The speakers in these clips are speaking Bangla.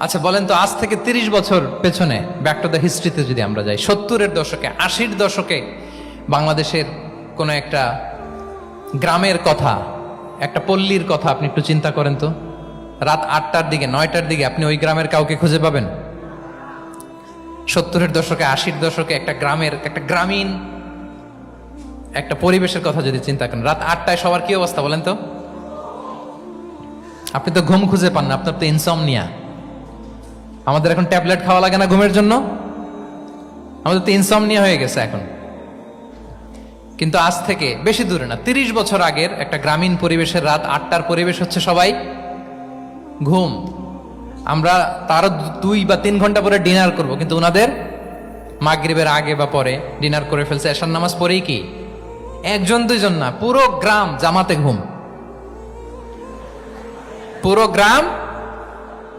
আচ্ছা বলেন তো, আজ থেকে 30 বছর পেছনে ব্যাক টু দ্য হিস্ট্রিতে যদি আমরা যাই, 70-এর দশকে, 80-র দশকে বাংলাদেশের কোন একটা গ্রামের কথা, একটা পল্লীর কথা আপনি একটু চিন্তা করেন তো। রাত 8টার দিকে, 9টার দিকে আপনি ওই গ্রামের কাউকে খুঁজে পাবেন? 70-এর দশকে, 80-র দশকে একটা গ্রামের, একটা গ্রামীণ একটা পরিবেশের কথা যদি চিন্তা করেন, রাত 8টায় সবার কি অবস্থা বলেন তো? আপনি তো ঘুম খুঁজে পান না, আপনার তো ইনসমনিয়া। আমাদের এখন ট্যাবলেট খাওয়া লাগে না ঘুমের জন্য? আমাদের তো ইনসমনিয়া হয়ে গেছে এখন। কিন্তু আজ থেকে বেশি দূরে না, 30 বছর আগের একটা গ্রামীণ পরিবেশের রাত 8টার পরিবেশ হচ্ছে সবাই ঘুম। আমরা তারও 2 বা 3 ঘন্টা পরে ডিনার করব, কিন্তু ওনাদের মাগরিবের আগে বা পরে ডিনার করে ফেলছে। এশার নামাজ পড়েই কি 1-2 জন না, পুরো গ্রাম জামাতে ঘুম। পুরো গ্রাম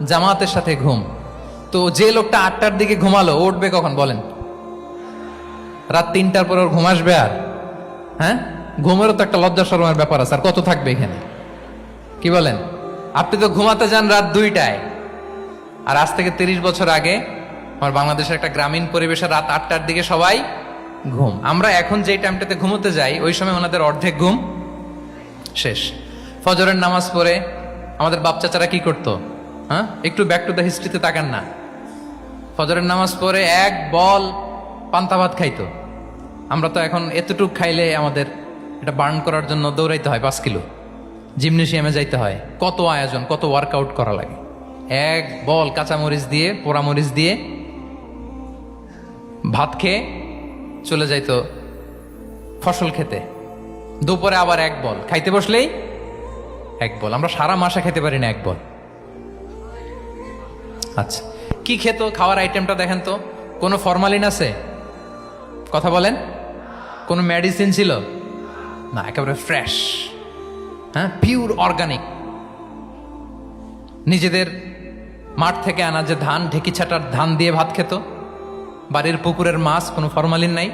জামাতের সাথে ঘুম। তো যে লোকটা 8টার দিকে ঘুমালো, উঠবে কখন বলেন? রাত 3টার পর ওর ঘুম আসবে? আর হ্যাঁ, ঘুমেরও তো একটা লজ্জা শরমের ব্যাপার আছে। আর কত থাকবে এখানে, কি বলেন? আপনি তো ঘুমাতে যান রাত 2টায়, আর আজ থেকে 30 বছর আগে আমার বাংলাদেশের একটা গ্রামীণ পরিবেশে রাত 8টার দিকে সবাই ঘুম। আমরা এখন যেই টাইমটাতে ঘুমোতে যাই, ওই সময় ওনাদের অর্ধেক ঘুম শেষ। ফজরের নামাজ পড়ে আমাদের বাপ চাচারা কি করতো? হ্যাঁ, একটু ব্যাক টু দ্য হিস্ট্রিতে তাকান না। ফজরের নামাজ পড়ে এক বল পান্তা ভাত খাইতো। আমরা তো এখন এতটুক খাইলে আমাদের এটা বার্ন করার জন্য দৌড়াইতে হয় 5 কিলো, জিমনেশিয়ামে যাইতে হয়, কত আয়োজন, কত ওয়ার্কআউট করা লাগে। এক বল কাঁচামরিচ দিয়ে, পোড়ামরিচ দিয়ে ভাত খেয়ে চলে যাইতো ফসল খেতে। দুপুরে আবার এক বল, খাইতে বসলেই এক বল। আমরা সারা মাসে খেতে পারি না এক বল। আচ্ছা, কি খেত? খাওয়ার আইটেমটা দেখেন তো। কোনো ফরমালিন আছে? কথা বলেন। কোনো মেডিসিন ছিল না, একেবারে ফ্রেশ, হ্যাঁ, পিওর অর্গানিক। নিজেদের মাঠ থেকে আনা যে ধান, ঢেকি ছাটার ধান দিয়ে ভাত খেত। বাড়ির পুকুরের মাছ, কোনো ফরমালিন নাই।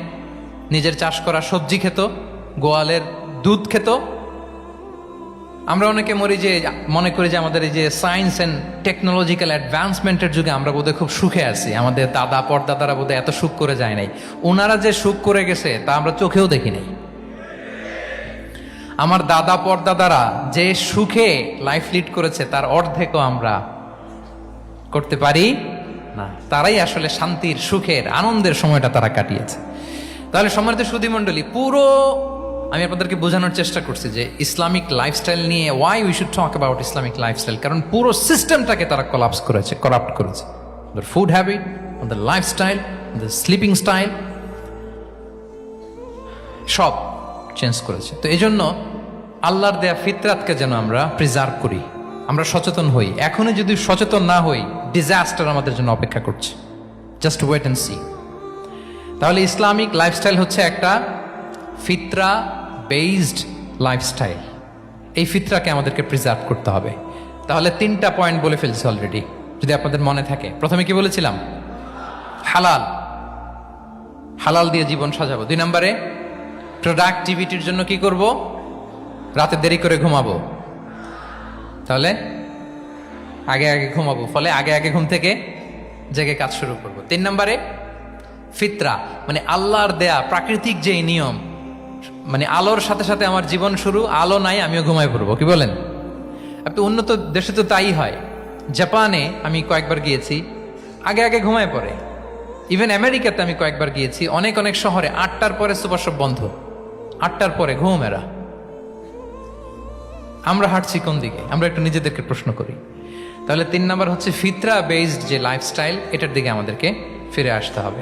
নিজের চাষ করা সবজি খেত, গোয়ালের দুধ খেত। আমরা অনেকে মনে করি যে আমাদের এই যে সায়েন্স অ্যান্ড টেকনোলজিক্যাল অ্যাডভান্সমেন্টের যুগে আমরা বোধহয় খুব সুখে আছি। আমাদের দাদা পরদাদারা বোধহয় এত সুখ করে যায় নাই। ওনারা যে সুখ করে গেছে তা আমরা চোখেও দেখি নাই। আমার দাদা পরদাদারা যে সুখে লাইফ লিড করেছে, তার অর্ধেকও আমরা করতে পারি না। তারাই আসলে শান্তির, সুখের, আনন্দের সময়টা তারা কাটিয়েছে। তাহলে সম্মানিত সুধীমণ্ডলী, পুরো আমি আপনাদেরকে বোঝানোর চেষ্টা করছি যে ইসলামিক লাইফস্টাইল নিয়ে why we should talk about Islamic lifestyle. কারণ পুরো সিস্টেমটাকে তারা কলাপস করেছে, করাপ্ট করেছে। The food habit, the lifestyle, the sleeping style, সব চেঞ্জ করেছে। তো এই জন্য আল্লাহর দেয়া ফিতরাতকে যেন আমরা প্রিজার্ভ করি, আমরা সচেতন হই। এখনই যদি সচেতন না হই, ডিজাস্টার আমাদের জন্য অপেক্ষা করছে। Just wait and see. তাহলে ইসলামিক লাইফস্টাইল হচ্ছে একটা ফিতরা বেসড লাইফস্টাইল। এই ফিতরাকে আমাদেরকে প্রিজার্ভ করতে হবে। তাহলে 3টা পয়েন্ট বলে ফেলছি অলরেডি, যদি আপনাদের মনে থাকে। প্রথমে কি বলেছিলাম? হালাল, হালাল দিয়ে জীবন সাজাবো। 2 নম্বরে প্রোডাক্টিভিটির জন্য কি করব? রাতে দেরি করে ঘুমাবো। তাহলে আগে আগে ঘুমাবো, ফলে আগে আগে ঘুম থেকে জেগে কাজ শুরু করব। 3 নম্বরে ফিতরা, মানে আল্লাহর দেয়া প্রাকৃতিক যে নিয়ম, মানে আলোর সাথে সাথে আমার জীবন শুরু, আলো নাই আমিও ঘুমাই পড়বো। কি বলেন? আপনি উন্নত দেশে তো তাই হয়। জাপানে আমি কয়েকবার গিয়েছি, আগে আগে ঘুমায় পড়ে। ইভেন আমেরিকাতে আমি কয়েকবার গিয়েছি, অনেক অনেক শহরে 8টার পরে সুপার শপ বন্ধ, 8টার পরে ঘুম এরা। আমরা হাঁটছি কোন দিকে? আমরা একটু নিজেদেরকে প্রশ্ন করি। তাহলে 3 নম্বর হচ্ছে ফিতরা বেসড যে লাইফস্টাইল, এটার দিকে আমাদেরকে ফিরে আসতে হবে।